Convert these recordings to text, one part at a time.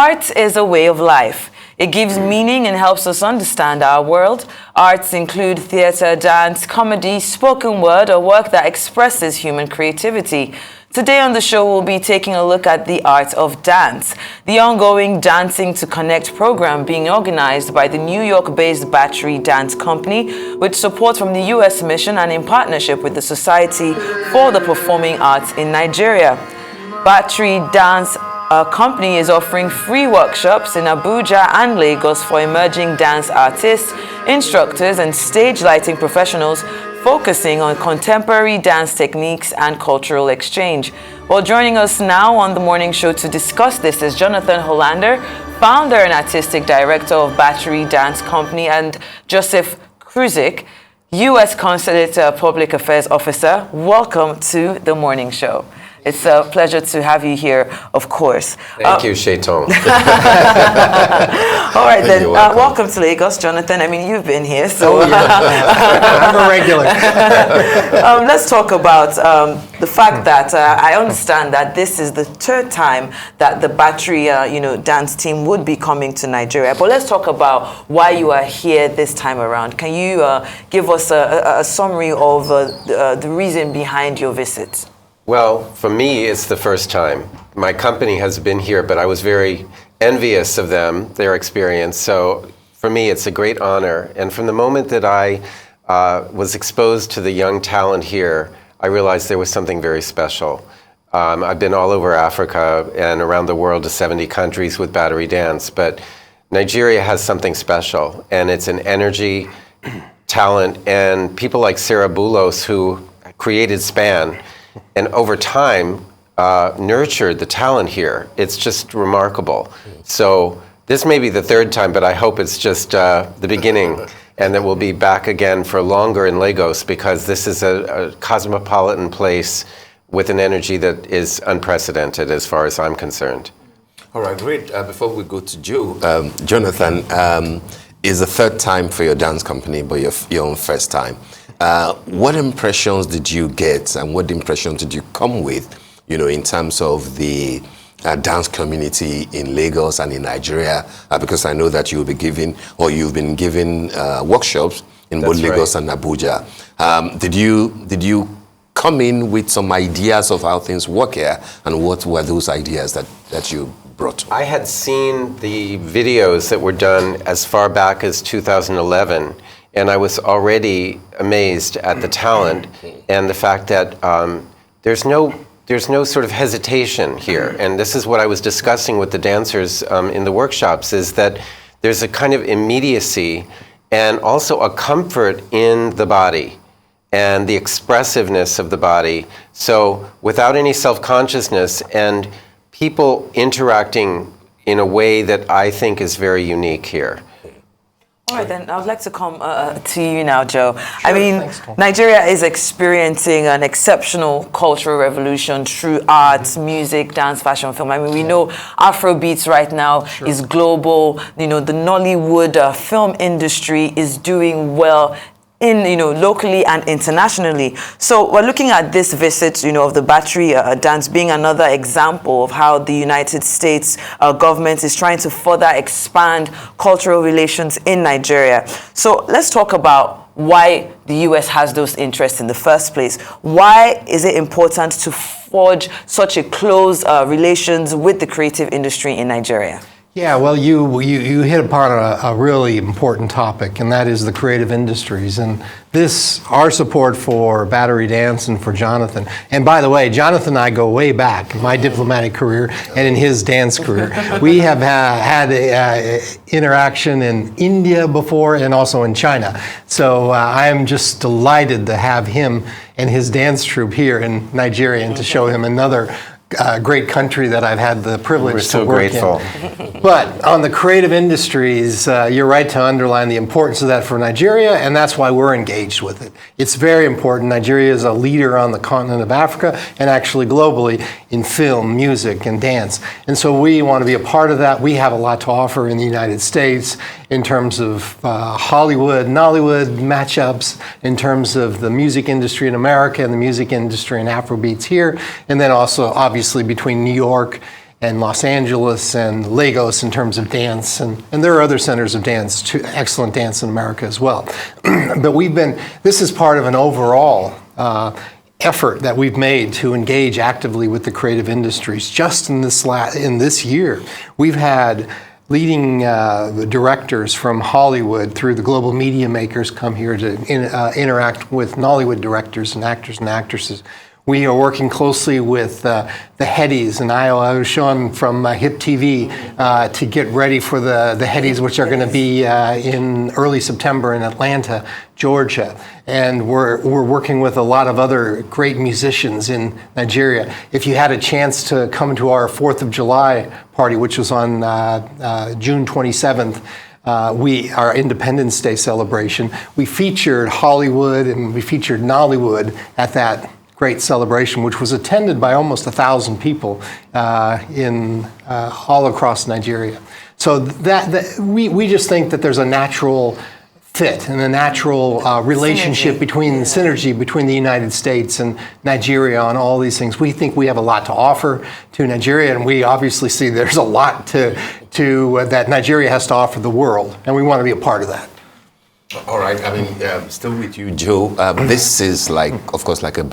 Art is a way of life. It gives meaning and helps us understand our world. Arts include theater, dance, comedy, spoken word, or work that expresses human creativity. Today on the show, we'll be taking a look at the art of dance, the ongoing Dancing to Connect program being organized by the New York-based Battery Dance Company with support from the U.S. Mission and in partnership with the Society for the Performing Arts in Nigeria. Battery Dance Company is offering free workshops in Abuja and Lagos for emerging dance artists, instructors, and stage lighting professionals focusing on contemporary dance techniques and cultural exchange. Well, joining us now on the morning show to discuss this is Jonathan Hollander, founder and artistic director of Battery Dance Company, and Joseph Kruzik, U.S. Consulate Public Affairs Officer. Welcome to the morning show. It's a pleasure to have you here, of course. Thank you, Shaitan. All right, then. Welcome to Lagos, Jonathan. I mean, you've been here, so... I'm a regular. Let's talk about the fact that I understand that this is the third time that the Battery, dance team would be coming to Nigeria. But let's talk about why you are here this time around. Can you give us a summary of the reason behind your visit? Well, for me, it's the first time. My company has been here, but I was very envious of them, their experience. So for me, it's a great honor. And from the moment that I was exposed to the young talent here, I realized there was something very special. I've been all over Africa and around the world to 70 countries with Battery Dance, but Nigeria has something special, and it's an energy, talent, and people like Sarah Bulos, who created SPAN, and over time nurtured the talent here. It's just remarkable. So this may be the third time, but I hope it's just the beginning, and that we'll be back again for longer in Lagos, because this is a cosmopolitan place with an energy that is unprecedented as far as I'm concerned. All right, great. Before we go to Joe, Jonathan, is the third time for your dance company, but your own first time. What impressions did you get, and what impressions did you come with, in terms of the dance community in Lagos and in Nigeria? Because I know that you've been giving workshops in both Lagos and Abuja. Did you come in with some ideas of how things work here, and what were those ideas that you brought? I had seen the videos that were done as far back as 2011. And I was already amazed at the talent and the fact that there's no sort of hesitation here. And this is what I was discussing with the dancers in the workshops, is that there's a kind of immediacy and also a comfort in the body and the expressiveness of the body. So without any self-consciousness, and people interacting in a way that I think is very unique here. All right, then I would like to come to you now, Joe. Sure, I mean, thanks, Nigeria is experiencing an exceptional cultural revolution through arts, music, dance, fashion, film. I mean, we know Afrobeats right now is global. The Nollywood film industry is doing well locally and internationally. So we're looking at this visit, of the Battery Dance being another example of how the United States government is trying to further expand cultural relations in Nigeria. So let's talk about why the U.S. has those interests in the first place. Why is it important to forge such a close relations with the creative industry in Nigeria? Yeah, well, you hit upon a really important topic, and that is the creative industries. And our support for Battery Dance and for Jonathan. And by the way, Jonathan and I go way back in my diplomatic career and in his dance career. We have had interaction in India before and also in China. So I am just delighted to have him and his dance troupe here in Nigeria, and to show him another great country that I've had the privilege to work in. We're so grateful. But on the creative industries, you're right to underline the importance of that for Nigeria, and that's why we're engaged with it. It's very important. Nigeria is a leader on the continent of Africa, and actually globally, in film, music, and dance. And so we want to be a part of that. We have a lot to offer in the United States in terms of Hollywood, Nollywood matchups, in terms of the music industry in America and the music industry in Afrobeats here, and then also obviously between New York and Los Angeles and Lagos in terms of dance, and there are other centers of dance, too, excellent dance in America as well. But this is part of an overall effort that we've made to engage actively with the creative industries. Just in this year, we've had leading directors from Hollywood through the global media makers come here to interact with Nollywood directors and actors and actresses. We are working closely with the Heddies, and I was shown from HIP TV to get ready for the Heddies, which are going to be in early September in Atlanta, Georgia. And we're working with a lot of other great musicians in Nigeria. If you had a chance to come to our 4th of July party, which was on June 27th, our Independence Day celebration, we featured Hollywood and we featured Nollywood at that great celebration, which was attended by almost 1,000 people all across Nigeria. So we just think that there's a natural fit and a natural relationship synergy between the United States and Nigeria on all these things. We think we have a lot to offer to Nigeria, and we obviously see there's a lot that Nigeria has to offer the world, and we want to be a part of that. All right. I mean, still with you, Joe. This is of course, like a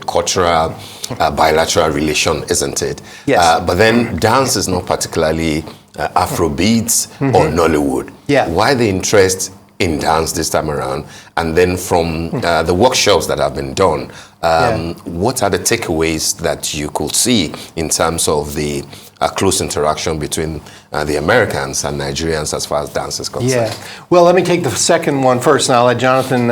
cultural bilateral relation, isn't it? Yes. But then dance is not particularly Afrobeats or Nollywood. Yeah. Why the interest in dance this time around? And then from the workshops that have been done, what are the takeaways that you could see in terms of the close interaction between the Americans and Nigerians as far as dance is concerned? Yeah. Well, let me take the second one first, and I'll let Jonathan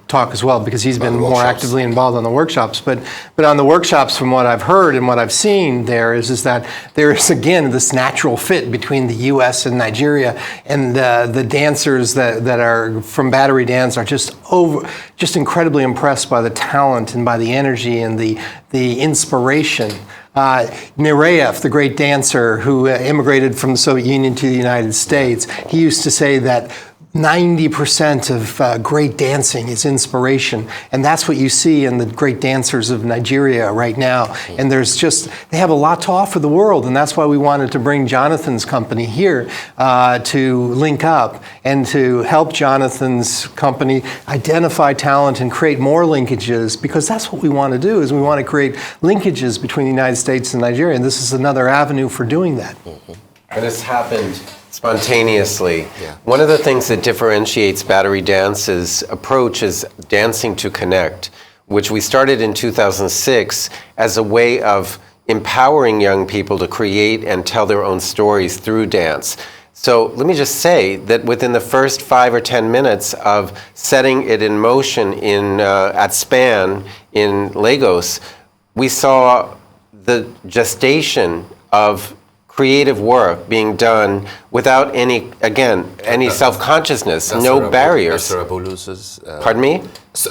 talk as well, because he's been more actively involved on the workshops. But on the workshops, from what I've heard and what I've seen there is that there is, again, this natural fit between the U.S. and Nigeria, and the dancers that are from Battery Dance are just incredibly impressed by the talent and by the energy and the inspiration. Nureyev, the great dancer who immigrated from the Soviet Union to the United States, he used to say that 90% of great dancing is inspiration, and that's what you see in the great dancers of Nigeria right now. And they have a lot to offer the world, and that's why we wanted to bring Jonathan's company here to link up and to help Jonathan's company identify talent and create more linkages, because that's what we want to do, is we want to create linkages between the United States and Nigeria, and this is another avenue for doing that. And it's happened spontaneously. Yeah. One of the things that differentiates Battery Dance's approach is dancing to connect, which we started in 2006 as a way of empowering young people to create and tell their own stories through dance. So let me just say that within the first 5 or 10 minutes of setting it in motion at SPAN in Lagos, we saw the gestation of creative work being done without any self-consciousness, no barriers. Sarah Boulous's, Pardon me?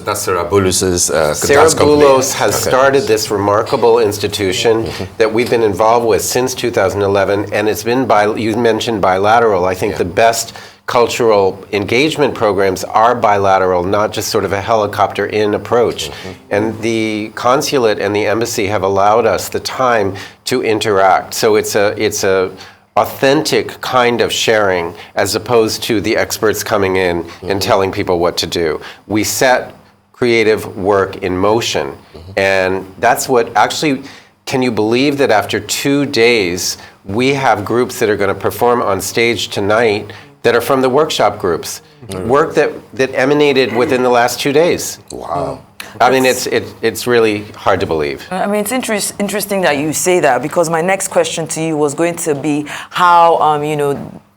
That's Sarah Boulous's Sarah dance company. Boulos has started this remarkable institution that we've been involved with since 2011, and it's been, you mentioned bilateral. I think the best cultural engagement programs are bilateral, not just sort of a helicopter-in approach. And the consulate and the embassy have allowed us the time to interact. So it's a authentic kind of sharing, as opposed to the experts coming in and telling people what to do. We set creative work in motion, and that's what actually. Can you believe that after 2 days, we have groups that are going to perform on stage tonight that are from the workshop groups, work that emanated within the last 2 days. Wow. I mean, it's really hard to believe. I mean, it's interesting that you say that, because my next question to you was going to be how,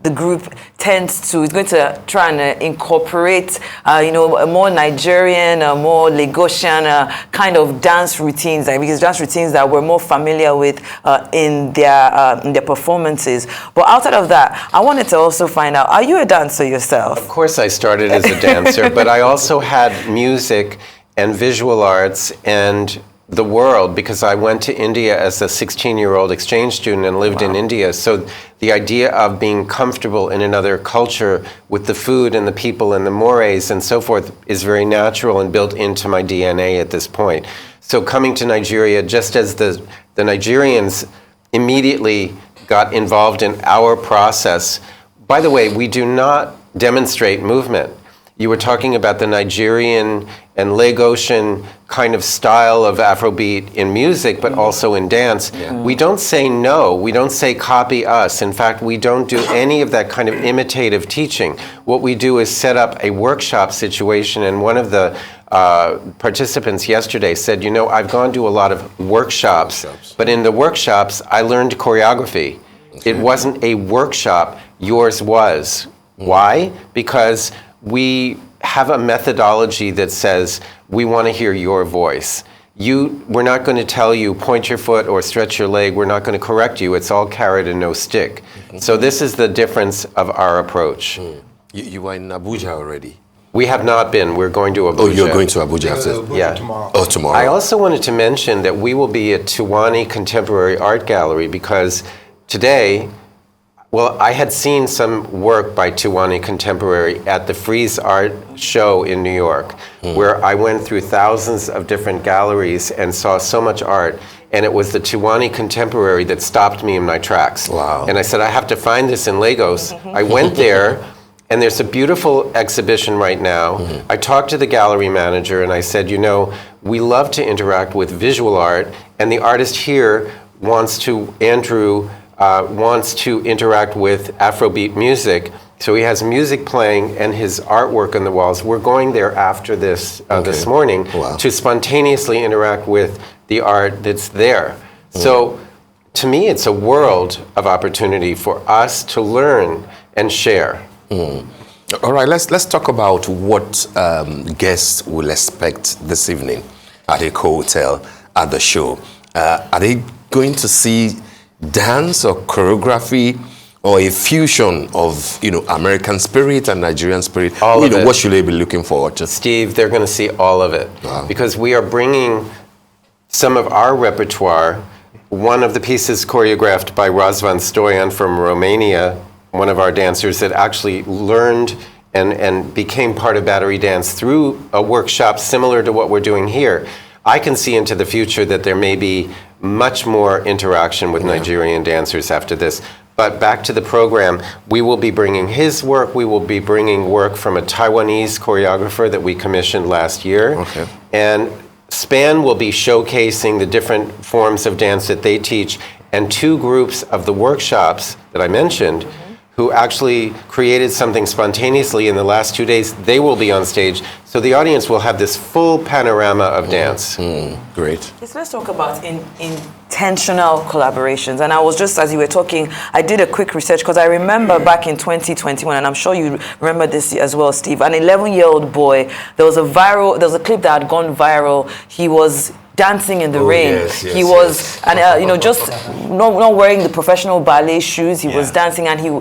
the group is going to try and incorporate, a more Nigerian, more Lagosian kind of dance routines, because dance routines that we're more familiar with in their performances. But outside of that, I wanted to also find out, are you a dancer yourself? Of course I started as a dancer, but I also had music and visual arts and the world, because I went to India as a 16-year-old exchange student and lived in India. So the idea of being comfortable in another culture with the food and the people and the mores and so forth is very natural and built into my DNA at this point. So coming to Nigeria, just as the Nigerians immediately got involved in our process. By the way, we do not demonstrate movement. You were talking about the Nigerian and Lagosian kind of style of Afrobeat in music, but also in dance. We don't say no, we don't say copy us. In fact, we don't do any of that kind of imitative teaching. What we do is set up a workshop situation, and one of the participants yesterday said, you know, I've gone to a lot of workshops, but in the workshops, I learned choreography. It wasn't a workshop, yours was. Why? Because we have a methodology that says we want to hear your voice. We're not going to tell you point your foot or stretch your leg. We're not going to correct you. It's all carrot and no stick. So this is the difference of our approach. You were in Abuja already? We have not been. We're going to Abuja. Oh, you're going to Abuja after? Yeah. Tomorrow. Oh, tomorrow. I also wanted to mention that we will be at Tiwani Contemporary Art Gallery because today, well, I had seen some work by Tiwani Contemporary at the Frieze Art Show in New York, where I went through thousands of different galleries and saw so much art. And it was the Tiwani Contemporary that stopped me in my tracks. Wow. And I said, I have to find this in Lagos. I went there, and there's a beautiful exhibition right now. I talked to the gallery manager, and I said, you know, we love to interact with visual art, and the artist here Andrew, wants to interact with Afrobeat music. So he has music playing and his artwork on the walls. We're going there after this this morning to spontaneously interact with the art that's there. So to me, it's a world of opportunity for us to learn and share. All right, let's talk about what guests will expect this evening at a hotel at the show. Are they going to see dance or choreography or a fusion of, you know, American spirit and Nigerian spirit? All of it. What should they be looking forward to? Steve, they're going to see all of it. Wow. Because we are bringing some of our repertoire. One of the pieces choreographed by Razvan Stoyan from Romania, one of our dancers that actually learned and became part of Battery Dance through a workshop similar to what we're doing here. I can see into the future that there may be much more interaction with Nigerian dancers after this. But back to the program, we will be bringing his work. We will be bringing work from a Taiwanese choreographer that we commissioned last year. Okay. And SPAN will be showcasing the different forms of dance that they teach. And two groups of the workshops that I mentioned who actually created something spontaneously in the last 2 days, they will be on stage. So the audience will have this full panorama of dance. Great. Yes, let's talk about intentional collaborations. And I was just, as you were talking, I did a quick research because I remember back in 2021, and I'm sure you remember this as well, Steve, an 11-year-old boy, there was a clip that had gone viral. He was dancing in the rain. He was, just not wearing the professional ballet shoes. He was dancing, and he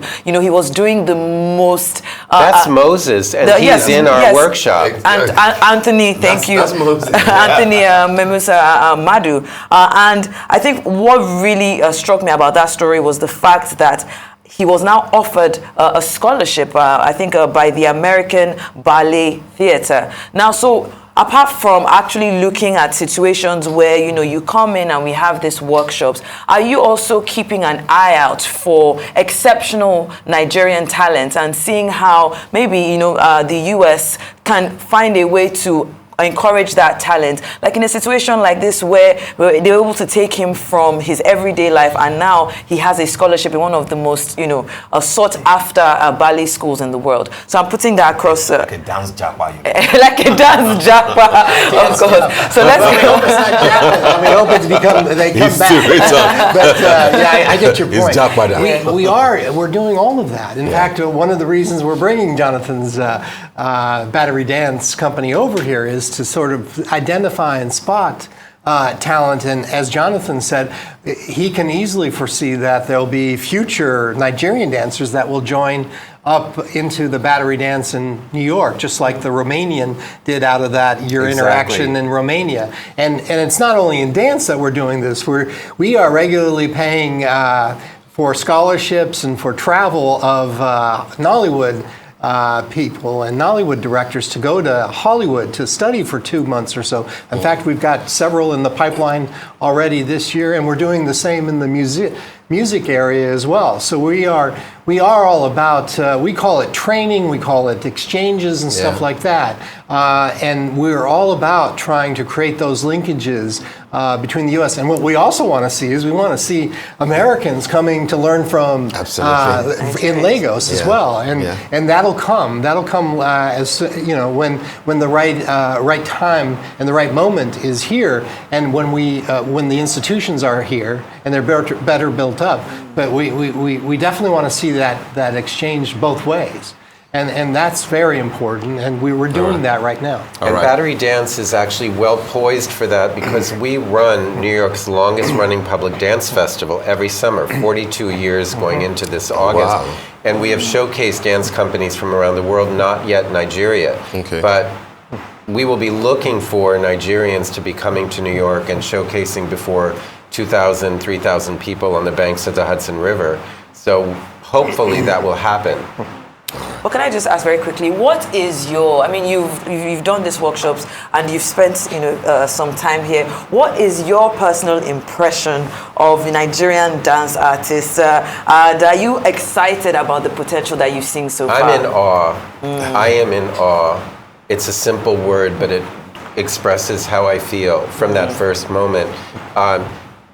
was doing the most. That's Moses, and he's in our workshop. And Anthony, thank you, that's Moses. Anthony Memusa Madu. And I think what really struck me about that story was the fact that he was now offered a scholarship, I think, by the American Ballet Theatre. Now, so apart from actually looking at situations where, you come in and we have these workshops, are you also keeping an eye out for exceptional Nigerian talent and seeing how maybe, the US can find a way to encourage that talent, like in a situation like this where they were able to take him from his everyday life and now he has a scholarship in one of the most sought after ballet schools in the world. So I'm putting that across like a dance japa, like a dance japa, of course. So let's go. I mean, hope it's they come back. But I get your point. It's japa now. We're doing all of that. In fact, one of the reasons we're bringing Jonathan's Battery Dance company over here is to sort of identify and spot talent. And as Jonathan said, he can easily foresee that there'll be future Nigerian dancers that will join up into the Battery Dance in New York, just like the Romanian did out of that year interaction in Romania. And it's not only in dance that we're doing this. We are regularly paying for scholarships and for travel of Nollywood people and Nollywood directors to go to Hollywood to study for 2 months or so. In fact, we've got several in the pipeline already this year, and we're doing the same in the music area as well. So we are all about, we call it training, we call it exchanges and stuff like that. And we're all about trying to create those linkages between the U.S. And what we also want to see is we want to see Americans coming to learn from in Lagos as well. And that'll come as when the right time and the right moment is here, and when the institutions are here and they're better built up. But we definitely want to see that exchange both ways. And that's very important, and we're doing that right now. And Battery Dance is actually well poised for that because we run New York's longest running public dance festival every summer, 42 years going into this August. Wow. And we have showcased dance companies from around the world, not yet Nigeria. Okay. But we will be looking for Nigerians to be coming to New York and showcasing before 2,000, 3,000 people on the banks of the Hudson River. So hopefully that will happen. Well, can I just ask very quickly, what is your, you've done these workshops and you've spent some time here. What is your personal impression of Nigerian dance artists? And are you excited about the potential that you've seen so far? I'm in awe. I am in awe. It's a simple word, but it expresses how I feel from that first moment.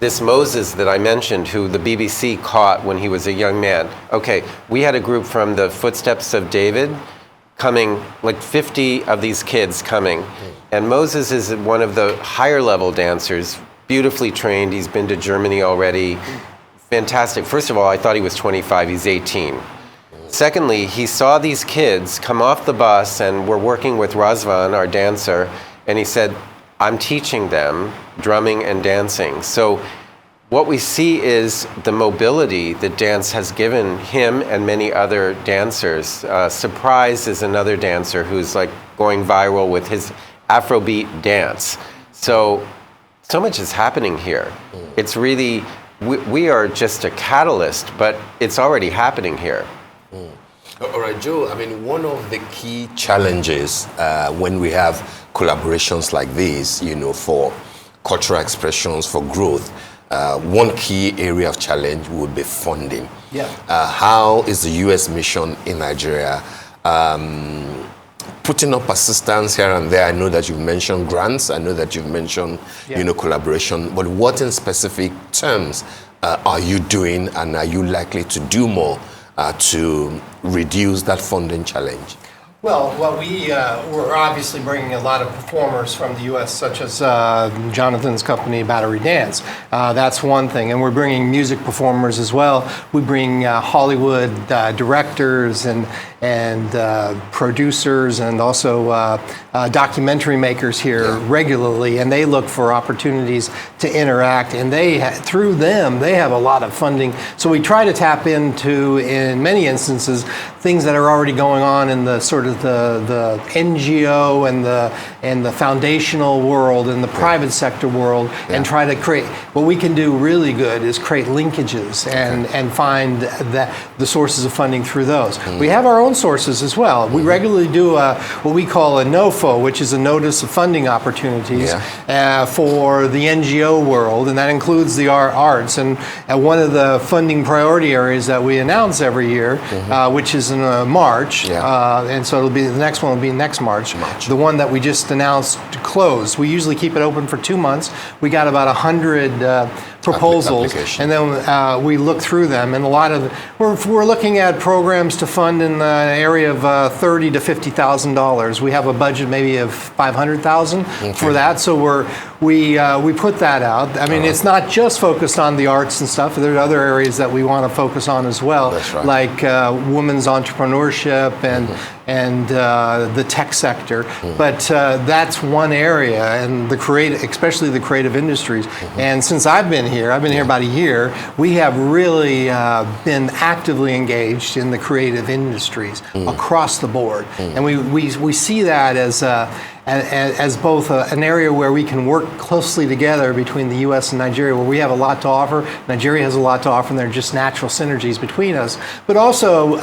This Moses that I mentioned, who the BBC caught when he was a young man. Okay, we had a group from the Footsteps of David coming, like 50 of these kids coming. And Moses is one of the higher level dancers, beautifully trained. He's been to Germany already. Fantastic. First of all, I thought he was 25, he's 18. Secondly, he saw these kids come off the bus and we're working with Razvan, our dancer, and he said, I'm teaching them drumming and dancing. So what we see is the mobility that dance has given him and many other dancers. Surprise is another dancer who's like going viral with his Afrobeat dance. So much is happening here. It's really, we are just a catalyst, but it's already happening here. All right, Joe, one of the key challenges when we have collaborations like this, for cultural expressions, for growth, one key area of challenge would be funding. Yeah. How is the U.S. mission in Nigeria putting up assistance here and there? I know that you've mentioned grants. I know that you've mentioned, collaboration. But what in specific terms are you doing, and are you likely to do more to reduce that funding challenge? Well, we're obviously bringing a lot of performers from the U.S., such as Jonathan's company, Battery Dance. That's one thing. And we're bringing music performers as well. We bring Hollywood directors and producers and also documentary makers here regularly. And they look for opportunities to interact. And through them, they have a lot of funding. So we try to tap into, in many instances, things that are already going on in the sort of the NGO and the foundational world and the private sector world, and try to create, what we can do really good is create linkages and find the sources of funding through those. We have our own sources as well. We regularly do what we call a NOFO, which is a Notice of Funding Opportunities for the NGO world, and that includes the arts. And one of the funding priority areas that we announce every year, which is in March, and so the next one will be next March. The one that we just announced closed. We usually keep it open for 2 months. We got about 100 proposals, and then we look through them. And a lot of we're looking at programs to fund in the area of $30,000 to $50,000. We have a budget maybe of $500,000 for that. So we put that out. It's not just focused on the arts and stuff. There's other areas that we want to focus on as well, like women's entrepreneurship and the tech sector. But that's one area, and especially the creative industries. And since I've been here about a year, we have really been actively engaged in the creative industries across the board. And we see that as both an area where we can work closely together between the U.S. and Nigeria, where we have a lot to offer. Nigeria has a lot to offer, and there are just natural synergies between us. But also,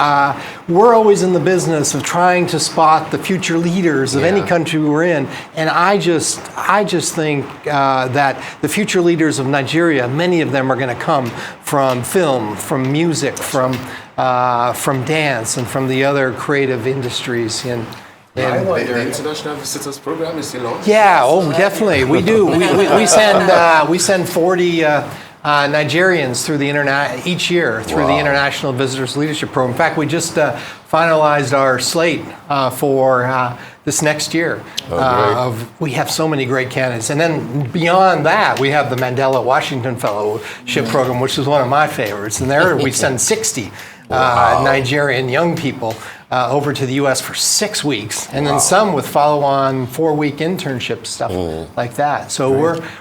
we're always in the business of trying to spot the future leaders of any country we're in. And I just think that the future leaders of Nigeria, many of them are going to come from film, from music, from dance, and from the other creative industries. The International Visitors Program is still on? Yeah, oh, definitely. We do. We send 40 Nigerians through each year through the International Visitors Leadership Program. In fact, we just finalized our slate for this next year. We have so many great candidates. And then beyond that, we have the Mandela Washington Fellowship Program, which is one of my favorites. And there we send 60 Nigerian young people over to the U.S. for 6 weeks, and then some with follow-on 4-week internship stuff like that. So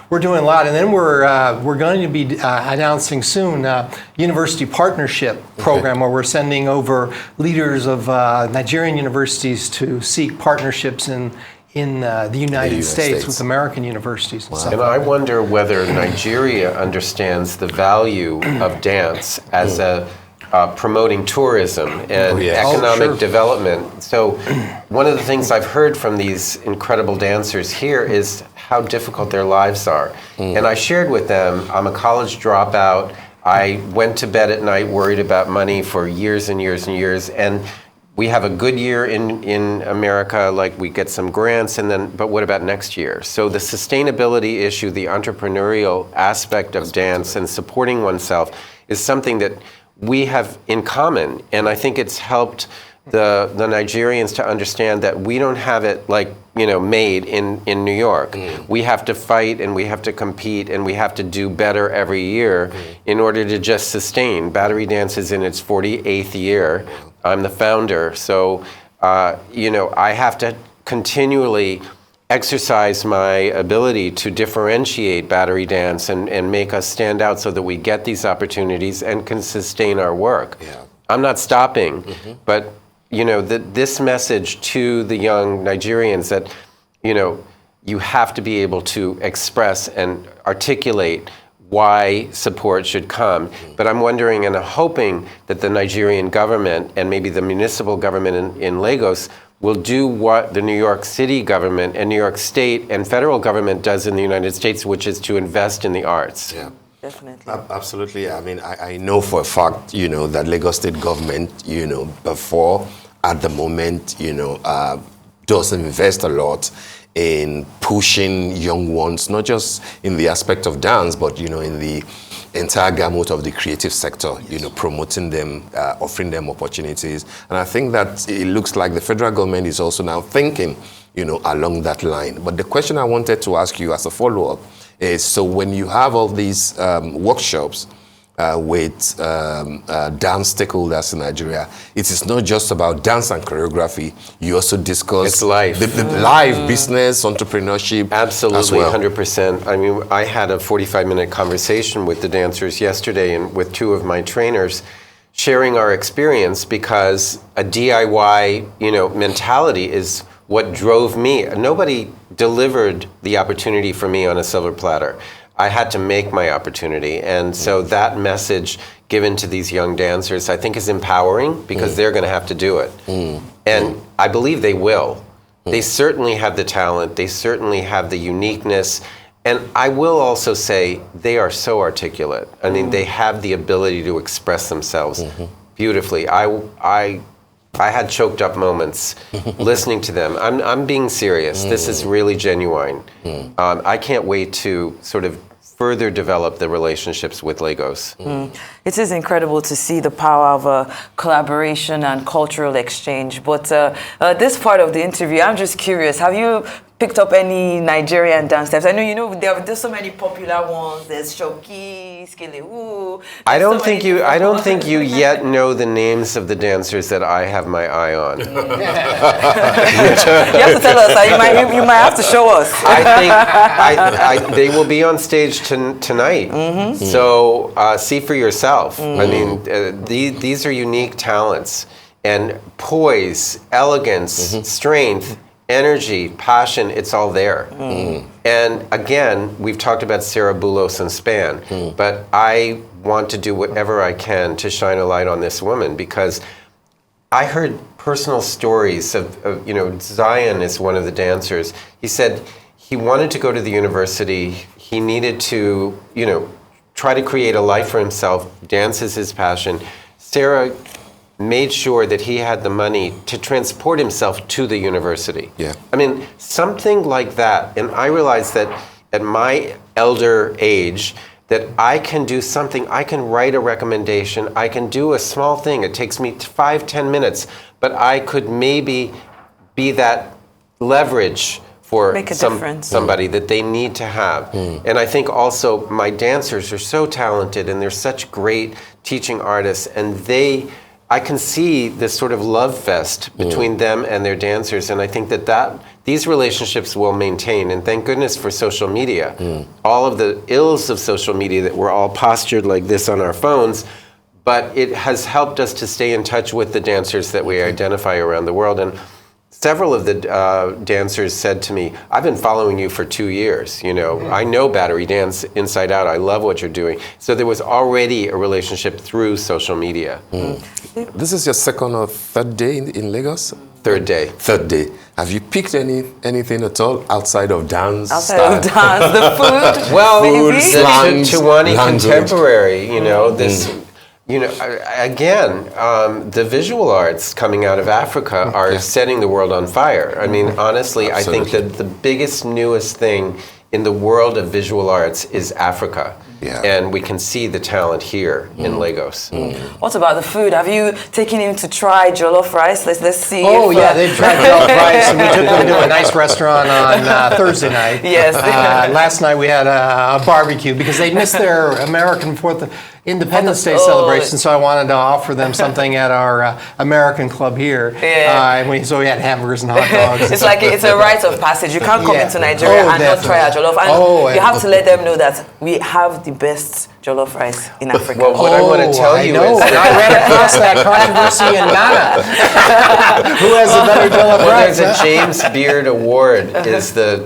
we're doing a lot, and then we're going to be announcing soon a university partnership program where we're sending over leaders of Nigerian universities to seek partnerships in the United States with American universities and stuff. And I wonder whether Nigeria understands the value of dance as a promoting tourism and economic development. So one of the things I've heard from these incredible dancers here is how difficult their lives are. And I shared with them, I'm a college dropout. I went to bed at night worried about money for years and years and years. And we have a good year in America, like we get some grants, but what about next year? So the sustainability issue, the entrepreneurial aspect of dance and supporting oneself is something that we have in common, and I think it's helped the Nigerians to understand that we don't have it made in New York. We have to fight and we have to compete and we have to do better every year in order to just sustain. Battery Dance is in its 48th year. I'm the founder, so I have to continually exercise my ability to differentiate Battery Dance and make us stand out so that we get these opportunities and can sustain our work. I'm not stopping, but this message to the young Nigerians that you have to be able to express and articulate why support should come. But I'm wondering and hoping that the Nigerian government and maybe the municipal government in Lagos will do what the New York City government and New York State and federal government does in the United States, which is to invest in the arts. Yeah. Definitely. Absolutely. I mean, I know for a fact, that Lagos State government, before, at the moment, does invest a lot in pushing young ones, not just in the aspect of dance, but, in the entire gamut of the creative sector, promoting them, offering them opportunities. And I think that it looks like the federal government is also now thinking, along that line. But the question I wanted to ask you as a follow-up is, so when you have all these workshops with dance stakeholders in Nigeria, it is not just about dance and choreography. You also discuss the live business, entrepreneurship. Absolutely, as well. 100%. I mean, I had a 45-minute conversation with the dancers yesterday and with 2 of my trainers, sharing our experience, because a DIY, mentality is what drove me. Nobody delivered the opportunity for me on a silver platter. I had to make my opportunity. And so that message given to these young dancers, I think, is empowering, because they're going to have to do it. And I believe they will. They certainly have the talent. They certainly have the uniqueness. And I will also say they are so articulate. I mean, they have the ability to express themselves beautifully. I had choked up moments listening to them. I'm being serious. This is really genuine. I can't wait to sort of further develop the relationships with Lagos. It is incredible to see the power of collaboration and cultural exchange. But this part of the interview, I'm just curious, have you picked up any Nigerian dance steps? I know there's so many popular ones. There's Shoki, Skelewu. I don't think you yet know the names of the dancers that I have my eye on. You have to tell us. You might have to show us. I think they will be on stage tonight. So see for yourself. I mean, these are unique talents, and poise, elegance, strength. energy, passion, it's all there. And again, we've talked about Sarah Boulos and Span, but I want to do whatever I can to shine a light on this woman, because I heard personal stories of Zion is one of the dancers. He said he wanted to go to the university. He needed to, try to create a life for himself. Dance is his passion. Sarah made sure that he had the money to transport himself to the university. Yeah. I mean, something like that. And I realized that at my elder age, that I can do something, I can write a recommendation, I can do a small thing. It takes me 5-10 minutes, but I could maybe be that leverage for somebody that they need to have. And I think also my dancers are so talented and they're such great teaching artists, and I can see this sort of love fest between them and their dancers, and I think that these relationships will maintain. And thank goodness for social media. All of the ills of social media, that we're all postured like this on our phones, but it has helped us to stay in touch with the dancers that we identify around the world. And several of the dancers said to me, I've been following you for 2 years. I know Battery Dance inside out. I love what you're doing. So there was already a relationship through social media. This is your second or third day in Lagos? Third day. Third day. Have you picked anything at all outside of dance? Outside of dance, the food. Well, maybe? the Tiwani Contemporary, again, the visual arts coming out of Africa are setting the world on fire. I mean, honestly, I think that the biggest, newest thing in the world of visual arts is Africa. Yeah. And we can see the talent here in Lagos. What about the food? Have you taken him to try jollof rice? Let's see. Oh, yeah, they've tried jollof rice, and we took them to a nice restaurant on Thursday night. Yes. Last night we had a barbecue because they missed their American Independence Day celebration, so I wanted to offer them something at our American club here. Yeah. So we had hamburgers and hot dogs. It's a rite of passage. You can't come into Nigeria and not try a jollof. And you have to let them know that we have the best jollof rice in Africa. Well, what I want to tell you is I ran across that controversy in Ghana. Who has a better jollof rice? There's a James Beard Award, is the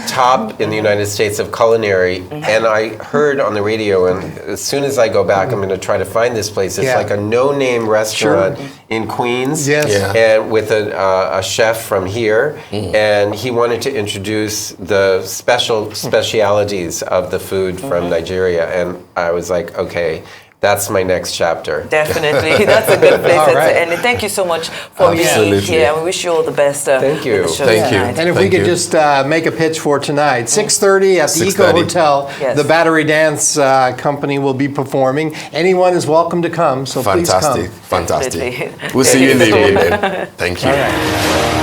top in the United States of culinary, and I heard on the radio, and as soon as I go back, I'm going to try to find this place. It's like a no-name restaurant in Queens, and with a chef from here, and he wanted to introduce the specialities of the food from Nigeria, and I was like, okay, that's my next chapter. Definitely. That's a good place to end. And thank you so much for being here. And we wish you all the best. Thank you. Thank you. And if we could just make a pitch for tonight, 6:30 at the Eco Hotel, the Battery Dance Company will be performing. Anyone is welcome to come, so please come. Fantastic. We'll see you in the evening then. Thank you.